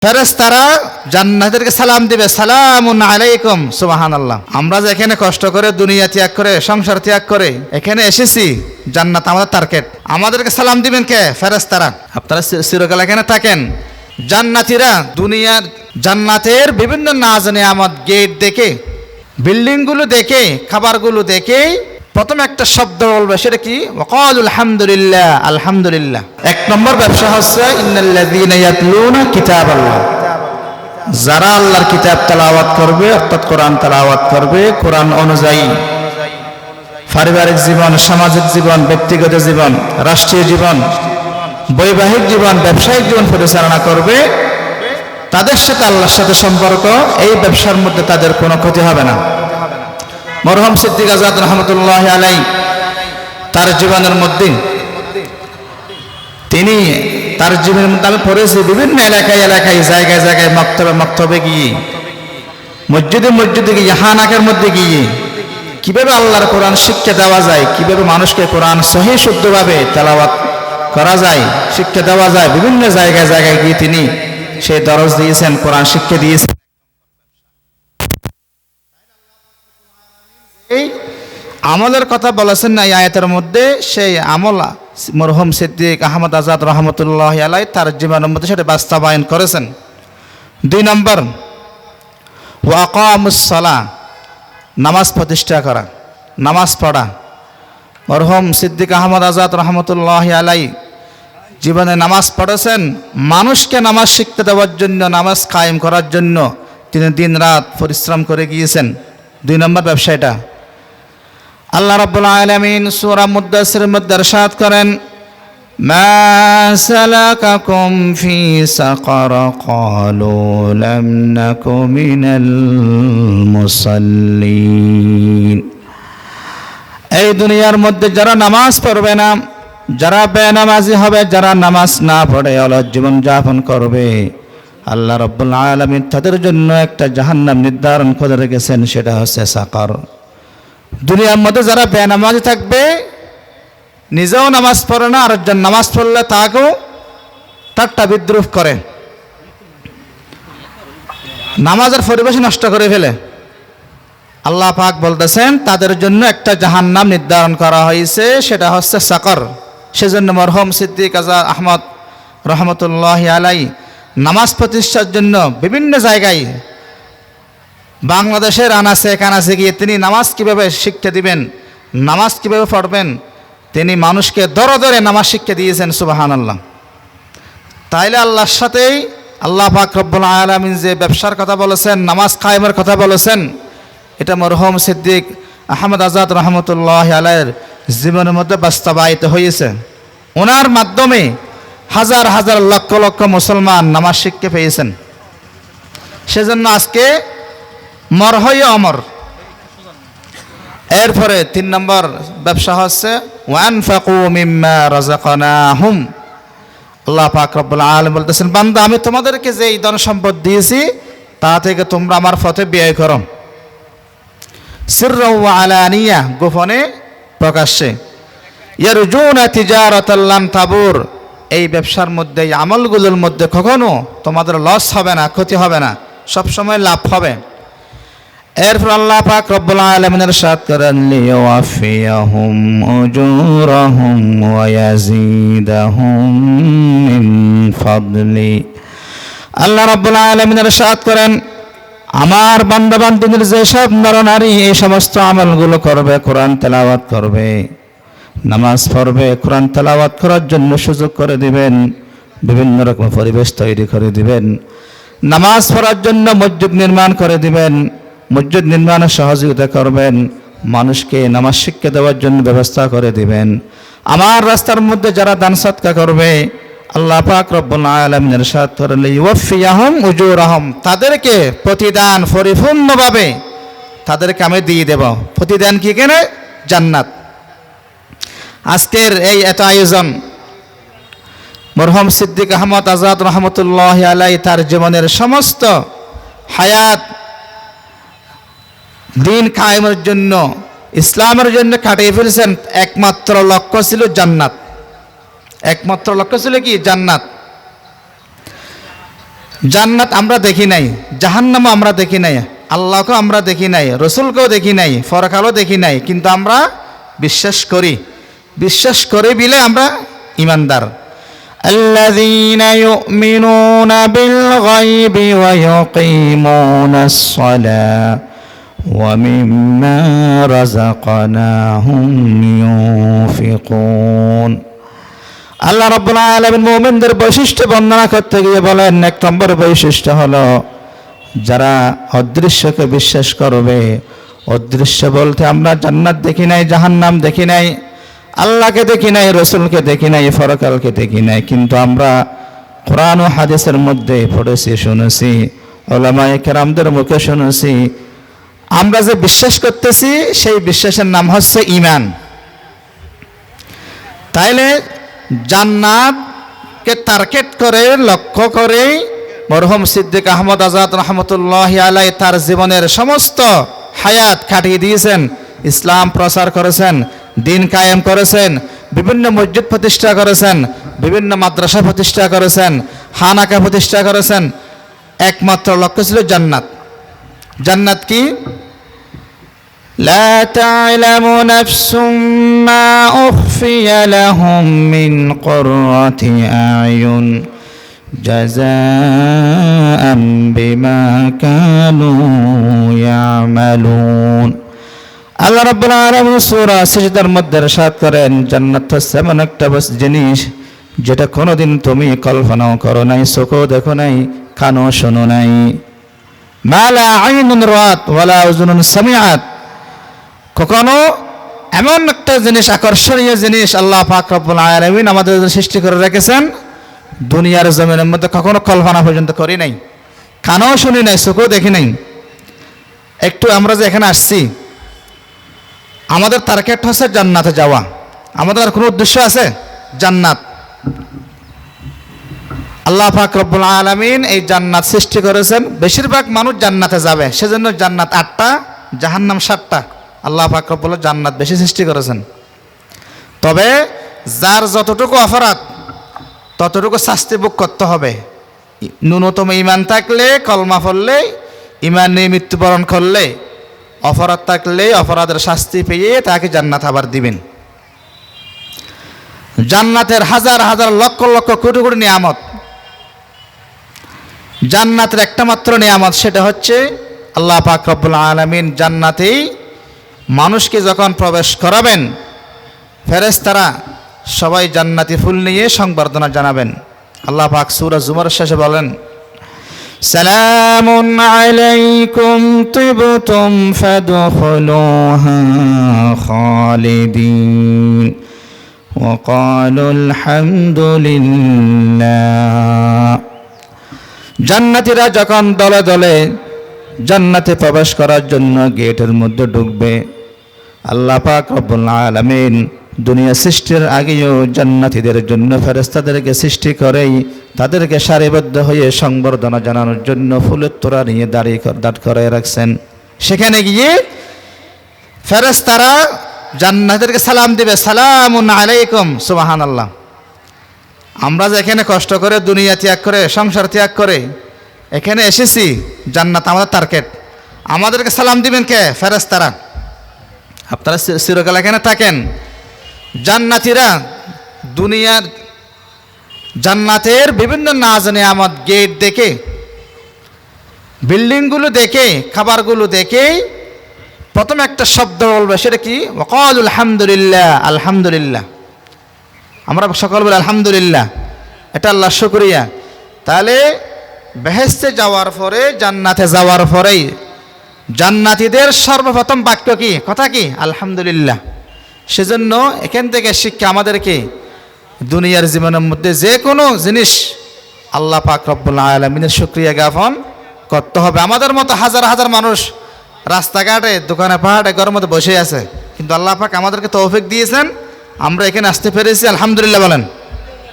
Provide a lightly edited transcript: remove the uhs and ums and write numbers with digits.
ফেরেশতারা জান্নাতীদেরকে সালাম দিবে, সালামুন আলাইকুম, সুবহানাল্লাহ। আমরা যে এখানে কষ্ট করে দুনিয়া ত্যাগ করে সংসার ত্যাগ করে এখানে এসেছি, জান্নাত আমাদের টার্গেট, আমাদেরকে সালাম দিবেন কে? ফেরেশতারা। আপনারা চিরকাল এখানে থাকেন। জান্নাতীরা দুনিয়ার জান্নাতের বিভিন্ন নাজ নেয়ামত গেট দেখে, বিল্ডিংগুলো দেখে, খাবারগুলো দেখে প্রথম একটা শব্দ বলবে, সেটা কি? ওয়াকালুল আলহামদুলিল্লাহ, আলহামদুলিল্লাহ। এক নম্বর ব্যবসা হচ্ছে ইন্নাল্লাযীনা ইয়াতলুনা কিতাবাল্লাহ, যারা আল্লাহর কিতাব তেলাওয়াত করবে, অর্থাৎ কোরআন তেলাওয়াত করবে, কোরআন অনুযায়ী পারিবারিক জীবন, সামাজিক জীবন, ব্যক্তিগত জীবন, রাষ্ট্রীয় জীবন, বৈবাহিক জীবন, ব্যবসায়িক জীবন পরিচালনা করবে, তাদের সাথে আল্লাহর সাথে সম্পর্ক, এই ব্যবসার মধ্যে তাদের কোনো ক্ষতি হবে না। মরহুম সিদ্দিক আজাদ রহমতুল্লাহ আলাই তার জীবনের মধ্যে তিনি তার জীবনের মধ্যে আমি পড়েছি বিভিন্ন এলাকায় এলাকায়, জায়গায় জায়গায়, মক্তবে গিয়ে, মসজিদে গিয়ে, হানাকের মধ্যে গিয়ে কিভাবে আল্লাহর কোরআন শিক্ষা দেওয়া যায়, কিভাবে মানুষকে কোরআন সহি শুদ্ধভাবে তেলাওয়াত করা যায়, শিক্ষা দেওয়া যায়, বিভিন্ন জায়গায় জায়গায় গিয়ে তিনি সেই দরজ দিয়েছেন, কোরআন শিক্ষা দিয়েছেন। এই আমলের কথা বলেছেন না এই আয়াতের মধ্যে, সেই আমল মরহুম সিদ্দিক আহমদ আজাদ রহমতুল্লাহ আলাই তার জীবনের মধ্যে সেটা বাস্তবায়ন করেছেন। 2 নম্বর, ওয়াকামুস সালাহ, নামাজ প্রতিষ্ঠা করা, নামাজ পড়া। মরহুম সিদ্দিক আহমদ আজাদ রহমতুল্লাহ আলাই জীবনে নামাজ পড়েছেন, মানুষকে নামাজ শিখতে দেওয়ার জন্য, নামাজ কায়েম করার জন্য তিনি দিন রাত পরিশ্রম করে গিয়েছেন। 2 নম্বর ব্যবসায়টা। আল্লাহ রাব্বুল আলামিন সূরা মুদ্দাসসিরের মধ্যে ইরশাদ করেন, মা সালাকাকুম ফি সাকার ক্বালু লাম নাকু মিনাল মুসাল্লিন। এই দুনিয়ার মধ্যে যারা নামাজ পড়বে না, যারা বেনামাজি হবে, যারা নামাজ না পড়ে অলস জীবন যাপন করবে, আল্লাহ রাব্বুল আলামিন তাদের জন্য একটা জাহান্নাম নির্ধারণ করে রেখেছেন, সেটা হচ্ছে সাকার। দুনিয়ার মধ্যে যারা বেনামাজি থাকবে, নিজেও নামাজ পড়ে না, আরেকজন নামাজ পড়লে তাকেও ঠাট্টা বিদ্রুপ করে, নামাজের পরিবেশ নষ্ট করে ফেলে, আল্লাহ পাক বলতেছেন তাদের জন্য একটা জাহান্নাম নির্ধারণ করা হয়েছে, সেটা হচ্ছে সাকর। সেজন্য মরহুম সিদ্দিক আজাদ আহমদ রহমতুল্লাহ আলাই নামাজ প্রতিষ্ঠার জন্য বিভিন্ন জায়গায় বাংলাদেশের আনাচে কানাচে গিয়ে তিনি নামাজ কিভাবে শিক্ষা দিবেন, নামাজ কিভাবে পড়বেন, তিনি মানুষকে দরে দরে নামাজ শিক্ষা দিয়েছেন। সুবহানাল্লাহ। তাইলে আল্লাহর সাথেই আল্লাহ পাক রব্বুল আলামিন যে ব্যবসার কথা বলেছেন, নামাজ কায়েমের কথা বলেছেন, এটা মরহুম সিদ্দিক আহমদ আজাদ রহমতুল্লাহ আলাইয়ের জীবনের মধ্যে বাস্তবায়িত হয়েছে। ওনার মাধ্যমে হাজার হাজার লক্ষ লক্ষ মুসলমান নামাজ শিক্ষা পেয়েছেন। সেজন্য আজকে মরহই অমর। এরপরে 3 নম্বর ব্যবসা হচ্ছে ওয়ানফাকু মিম্মা রাযাকনাহুম। আল্লাহ পাক রব্বুল আলামিন বলতেছেন, বান্দা আমি তোমাদেরকে যে এই ধন সম্পদ দিয়েছি তা থেকে তোমরা আমার পথে ব্যয় করো, সিররা ওয়া আলানিয়া, গোপনে প্রকাশ্যে। ইয়ারজুনা তিজারাতাল লান তাবুর, এই ব্যবসার মধ্যে, এই আমলগুলোর মধ্যে কখনো তোমাদের লস হবে না, ক্ষতি হবে না, সবসময় লাভ হবে। এরপর আল্লাহ পাক রব্বুল আলামিন ইরশাদ করেন, লিওয়াফিয়াহুম উজুরাহুম ওয়া ইয়াজিদাহুম মিন ফাদলি। আল্লাহ রব্বুল আলামিন ইরশাদ করেন, আমার বান্দা-বান্দীদের যেসব নরনারী এই সমস্ত আমলগুলো করবে, কোরআন তেলাওয়াত করবে, নামাজ পড়বে, কোরআন তেলাওয়াত করার জন্য সুযোগ করে দিবেন, বিভিন্ন রকম পরিবেশ তৈরি করে দিবেন, নামাজ পড়ার জন্য মসজিদ নির্মাণ করে দিবেন, মসজিদ নির্মাণে সহযোগিতা করবেন, মানুষকে নামাজ শিক্ষা দেওয়ার জন্য ব্যবস্থা করে দিবেন। আমার রাস্তার মধ্যে যারা দান সদকা করবে, আল্লাহ পাক রব্বুল আলামিন ইরশাদ করেন, ইউওয়াফিয়াহুম উজুরাহুম, তাদেরকে প্রতিদান পরিপূর্ণভাবে তাদেরকে আমি দিয়ে দেব। প্রতিদান কি কেন? জান্নাত। আজকের এই এত আয়োজন মরহুম সিদ্দিক আহমদ আজাদ রহমতুল্লাহ আলাই তার জীবনের সমস্ত হায়াত দিন কায়েমের জন্য, ইসলামের জন্য কাটিয়ে ফেলেছেন। একমাত্র লক্ষ্য ছিল জান্নাত। একমাত্র লক্ষ্য ছিল কি? জান্নাত। জান্নাত আমরা দেখি নাই, জাহান্নামও আমরা দেখি নাই, আল্লাহকেও আমরা দেখি নাই, রসুলকেও দেখি নাই, পরকালও দেখি নাই, কিন্তু আমরা বিশ্বাস করি। বিশ্বাস করে বিলে আমরা ইমানদার। الذين يؤمنون بالغيب ويقيمون الصلاة ومما رزقناهم ينفقون। আল্লাহ রাব্বুল আলামিন মুমিনদের বৈশিষ্ট্য বর্ণনা করতে গিয়ে বলেন, এক নম্বর বৈশিষ্ট্য হলো যারা অদৃশ্যকে বিশ্বাস করবে। অদৃশ্য বলতে আমরা জান্নাত দেখি নাই, জাহান্নাম দেখি নাই, আল্লাহকে দেখি নাই, রসুলকে দেখি নাই, পরকালকে দেখি নাই, কিন্তু আমরা কোরআন ও হাদিসের মধ্যে পড়েছি, শুনেছি, উলামায়ে কেরামদের মুখে শুনেছি। আমরা যে বিশ্বাস করতেছি সেই বিশ্বাসের নাম হচ্ছে ঈমান। তাইলে জান্নাতকে টার্গেট করে, লক্ষ্য করে মরহুম সিদ্দিক আহমদ আজাদ রহমতুল্লাহি আলাইহি তার জীবনের সমস্ত হায়াত কাটিয়ে দিয়েছেন, ইসলাম প্রচার করেছেন, দিন কায়েম করেছেন, বিভিন্ন মসজিদ প্রতিষ্ঠা করেছেন, বিভিন্ন মাদ্রাসা প্রতিষ্ঠা করেছেন, খানাকা প্রতিষ্ঠা করেছেন। একমাত্র লক্ষ্য ছিল জান্নাত। জান্নাত কি? لا تعلم نفس ما أخفي لهم من قرة أعين جزاء بما كانوا يعملون। আল্লাহ রাব্বুল আলামিন সূরা সিজদার মধ্যে ইরশাদ করেন, জান্নাত হচ্ছে এমন একটা জিনিস যেটা কোনোদিন তুমি কল্পনাও করো নাই, চোখও দেখো নাই, কানও শোনো নাই। মা লা আইনুন রাআত ওয়ালা উযুনুন সামিআত। কখনো এমন একটা জিনিস, আকর্ষণীয় জিনিস আল্লাহ পাক রব্বুল আলামিন আমাদের সৃষ্টি করে রেখেছেন, দুনিয়ার জমিনের মধ্যে কখনো কল্পনা পর্যন্ত করি নাই, কানও শুনি নাই, চোখও দেখি নাই। একটু আমরা যে এখানে আসছি, আমাদের টার্গেট হচ্ছে জান্নাতে যাওয়া। আমাদের আর কোনো উদ্দেশ্য আছে? জান্নাত। আল্লাহ পাক রব্বুল আলামিন এই জান্নাত সৃষ্টি করেছেন, বেশিরভাগ মানুষ জান্নাতে যাবে, সেজন্য জান্নাত 8টা, জাহান্নাম 7টা। আল্লাহ পাক রব্বুল জান্নাত বেশি সৃষ্টি করেছেন। তবে যার যতটুকু অপরাধ ততটুকু শাস্তি ভোগ করতে হবে। ন্যূনতম ঈমান থাকলে, কলমা পড়লে, ঈমান নিয়ে মৃত্যুবরণ করলে, অপরাধ থাকলে অপরাধের শাস্তি পেয়ে তাকে জান্নাত আবার দিবেন। জান্নাতের হাজার হাজার লক্ষ লক্ষ কোটি কোটি নিয়ামত। জান্নাতের একটা মাত্র নিয়ামত, সেটা হচ্ছে আল্লাহ পাক রব্বুল আলামিন জান্নাতেই মানুষকে যখন প্রবেশ করাবেন, ফেরেশতারা সবাই জান্নাতি ফুল নিয়ে সংবর্ধনা জানাবেন। আল্লাহ পাক সূরা জুমারের শেষে বলেন, সালামুন আলাইকুম তিবতুম ফাদখুলুহা খালিদিন ওয়া ক্বালু আলহামদুলিল্লাহ। জান্নাতীরা যখন দলে দলে জান্নাতে প্রবেশ করার জন্য গেটের মধ্যে ঢুকবে, আল্লাহ পাক রব্বুল আলামিন দুনিয়া সৃষ্টির আগেও জান্নাতীদের জন্য ফেরেশতাদেরকে সৃষ্টি করেই তাদেরকে সারিবদ্ধ হয়ে সংবর্ধনা জানানোর জন্য ফুলের তোড়া নিয়ে দাঁড় করে রাখছেন। সেখানে গিয়ে ফেরেশতারা জান্নাতীদেরকে সালাম দিবে, সালামুন আলাইকুম। সুবহানাল্লাহ। আমরা যে এখানে কষ্ট করে দুনিয়া ত্যাগ করে, সংসার ত্যাগ করে এখানে এসেছি, জান্নাত আমাদের টার্গেট। আমাদেরকে সালাম দিবেন কে? ফেরেশতারা। আপনারা চিরকাল এখানে থাকেন। জান্নাতীরা দুনিয়ার জান্নাতের বিভিন্ন নাজ নিয়ামত, গেট দেখে, বিল্ডিংগুলো দেখে, খাবারগুলো দেখে প্রথম একটা শব্দ বলবে, সেটা কি? ওয়াকালু আলহামদুলিল্লাহ। আলহামদুলিল্লাহ। আমরা সকল বলি আলহামদুলিল্লাহ, এটা আল্লাহর শুকরিয়া। তাহলে বেহেশতে যাওয়ার পরে, জান্নাতে যাওয়ার পরেই জান্নাতীদের সর্বপ্রথম বাক্য কি, কথা কি? আলহামদুলিল্লাহ। সেজন্য এখান থেকে শিক্ষা আমাদেরকে দুনিয়ার জীবনের মধ্যে যে কোনো জিনিস আল্লাহ পাক রব্বুল আলামিনের শুকরিয়া জ্ঞাপন করতে হবে। আমাদের মতো হাজার হাজার মানুষ রাস্তাঘাটে, দোকানে পাহাড়ে, ঘরের মধ্যে বসে আছে, কিন্তু আল্লাহ পাক আমাদেরকে তৌফিক দিয়েছেন, আমরা এখানে আসতে পেরেছি, আলহামদুলিল্লাহ বলেন।